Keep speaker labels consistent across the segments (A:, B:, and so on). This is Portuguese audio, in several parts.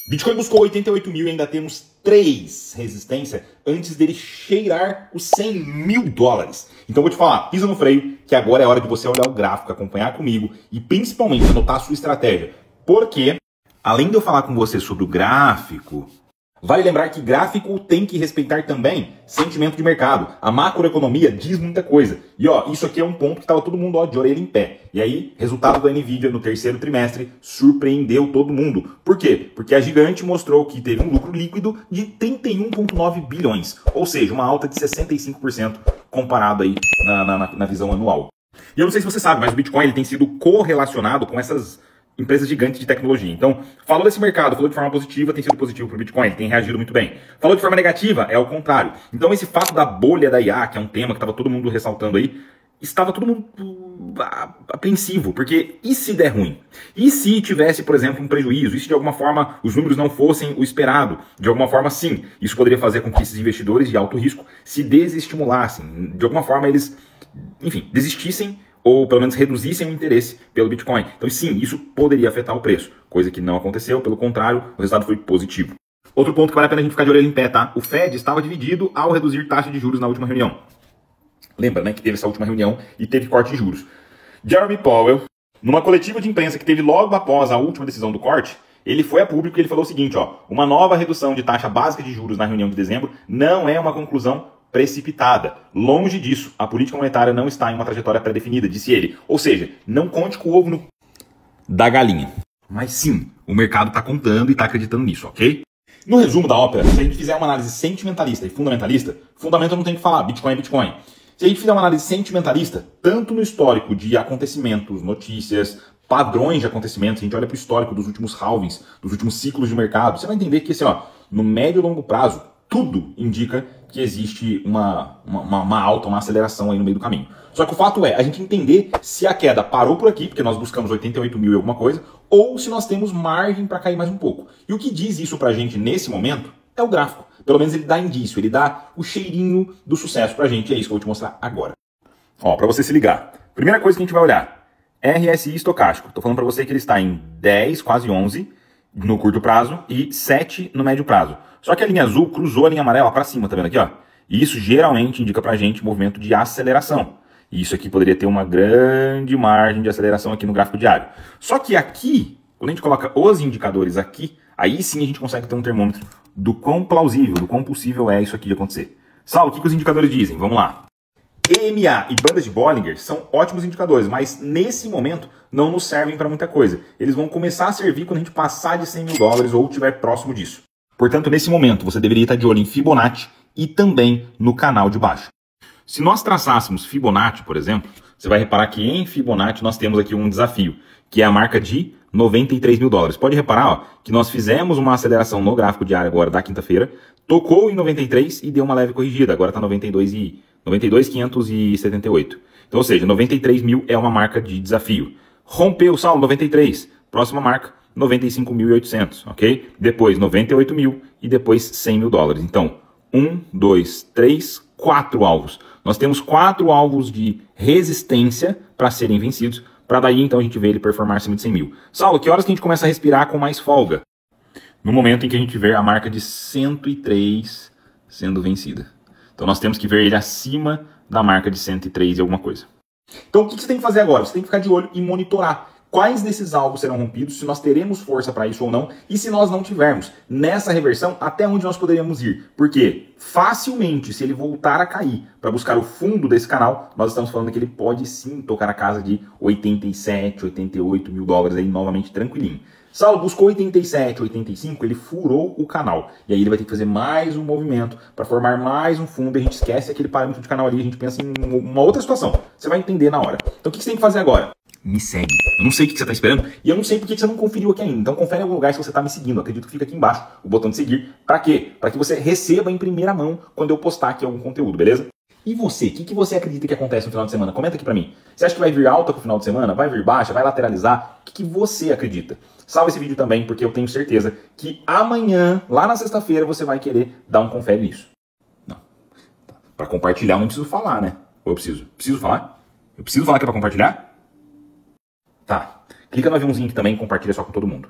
A: Bitcoin buscou 88 mil e ainda temos 3 resistências antes dele cheirar os 100 mil dólares. Então eu vou te falar, pisa no freio, que agora é hora de você olhar o gráfico, acompanhar comigo e principalmente anotar a sua estratégia. Porque, além de eu falar com você sobre o gráfico, vale lembrar que gráfico tem que respeitar também sentimento de mercado. A macroeconomia diz muita coisa. E ó, isso aqui é um ponto que estava todo mundo ó, de orelha em pé. E aí, resultado da Nvidia no terceiro trimestre surpreendeu todo mundo. Por quê? Porque a gigante mostrou que teve um lucro líquido de 31,9 bilhões. Ou seja, uma alta de 65% comparado aí na visão anual. E eu não sei se você sabe, mas o Bitcoin ele tem sido correlacionado com essas empresas gigantes de tecnologia. Então, falou desse mercado, falou de forma positiva, tem sido positivo para o Bitcoin, ele tem reagido muito bem. Falou de forma negativa, é o contrário. Então, esse fato da bolha da IA, que é um tema que estava todo mundo ressaltando aí, estava todo mundo apreensivo, porque e se der ruim? E se tivesse, por exemplo, um prejuízo? E se de alguma forma os números não fossem o esperado? De alguma forma, sim. Isso poderia fazer com que esses investidores de alto risco se desestimulassem. De alguma forma, eles, enfim, desistissem ou pelo menos reduzissem o interesse pelo Bitcoin. Então, sim, isso poderia afetar o preço, coisa que não aconteceu, pelo contrário, o resultado foi positivo. Outro ponto que vale a pena a gente ficar de orelha em pé, tá? O Fed estava dividido ao reduzir taxa de juros na última reunião. Lembra, né, que teve essa última reunião e teve corte de juros. Jeremy Powell, numa coletiva de imprensa que teve logo após a última decisão do corte, ele foi a público e ele falou o seguinte, ó, uma nova redução de taxa básica de juros na reunião de dezembro não é uma conclusão precipitada. Longe disso, a política monetária não está em uma trajetória pré-definida, disse ele. Ou seja, não conte com o ovo da galinha. Mas sim, o mercado está contando e está acreditando nisso, ok? No resumo da ópera, se a gente fizer uma análise sentimentalista e fundamentalista, fundamento não tem o que falar, Bitcoin é Bitcoin. Se a gente fizer uma análise sentimentalista, tanto no histórico de acontecimentos, notícias, padrões de acontecimentos, a gente olha para o histórico dos últimos halvings, dos últimos ciclos de mercado, você vai entender que, assim, ó, no médio e longo prazo, tudo indica que existe uma alta, uma aceleração aí no meio do caminho. Só que o fato é a gente entender se a queda parou por aqui, porque nós buscamos 88 mil e alguma coisa, ou se nós temos margem para cair mais um pouco. E o que diz isso para a gente nesse momento é o gráfico. Pelo menos ele dá indício, ele dá o cheirinho do sucesso para a gente. É isso que eu vou te mostrar agora. Ó, para você se ligar. Primeira coisa que a gente vai olhar, RSI estocástico. Estou falando para você que ele está em 10, quase 11 no curto prazo e 7 no médio prazo. Só que a linha azul cruzou a linha amarela para cima, tá vendo aqui, ó? E isso geralmente indica pra gente movimento de aceleração. E isso aqui poderia ter uma grande margem de aceleração aqui no gráfico diário. Só que aqui, quando a gente coloca os indicadores aqui, aí sim a gente consegue ter um termômetro do quão plausível, do quão possível é isso aqui de acontecer. Saulo, o que os indicadores dizem? Vamos lá. EMA e bandas de Bollinger são ótimos indicadores, mas nesse momento não nos servem para muita coisa. Eles vão começar a servir quando a gente passar de 100 mil dólares ou estiver próximo disso. Portanto, nesse momento, você deveria estar de olho em Fibonacci e também no canal de baixo. Se nós traçássemos Fibonacci, por exemplo, você vai reparar que em Fibonacci nós temos aqui um desafio, que é a marca de 93 mil dólares. Pode reparar ó, que nós fizemos uma aceleração no gráfico diário agora da quinta-feira, tocou em 93 e deu uma leve corrigida. Agora está 92.578. Então, ou seja, 93 mil é uma marca de desafio. Rompeu, Saulo, 93. Próxima marca, 95.800, ok? Depois 98 mil e depois 100 mil dólares. Então, 1, 2, 3, 4 alvos. Nós temos 4 alvos de resistência para serem vencidos, para daí então a gente ver ele performar acima de 100 mil. Saulo, que horas que a gente começa a respirar com mais folga? No momento em que a gente vê a marca de 103 sendo vencida. Então nós temos que ver ele acima da marca de 103 e alguma coisa. Então o que você tem que fazer agora? Você tem que ficar de olho e monitorar quais desses alvos serão rompidos, se nós teremos força para isso ou não, e se nós não tivermos, nessa reversão, até onde nós poderíamos ir. Porque facilmente, se ele voltar a cair para buscar o fundo desse canal, nós estamos falando que ele pode sim tocar a casa de 87, 88 mil dólares aí novamente tranquilinho. Saulo buscou 87, 85, ele furou o canal. E aí ele vai ter que fazer mais um movimento para formar mais um fundo. E a gente esquece aquele parâmetro de canal ali, a gente pensa em uma outra situação. Você vai entender na hora. Então o que você tem que fazer agora? Me segue. Eu não sei o que você está esperando e eu não sei por que você não conferiu aqui ainda. Então confere em algum lugar se você está me seguindo. Eu acredito que fica aqui embaixo o botão de seguir. Para quê? Para que você receba em primeira mão quando eu postar aqui algum conteúdo, beleza? E você? O que você acredita que acontece no final de semana? Comenta aqui para mim. Você acha que vai vir alta pro final de semana? Vai vir baixa? Vai lateralizar? O que você acredita? Salva esse vídeo também, porque eu tenho certeza que amanhã, lá na sexta-feira, você vai querer dar um confere nisso. Não. Para compartilhar eu não preciso falar, né? Ou eu preciso? Preciso falar? Eu preciso falar que é para compartilhar? Tá. Clica no aviãozinho aqui também e compartilha só com todo mundo.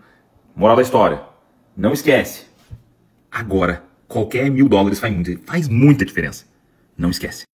A: Moral da história. Não esquece. Agora, qualquer $1.000 faz muita diferença. Não esquece.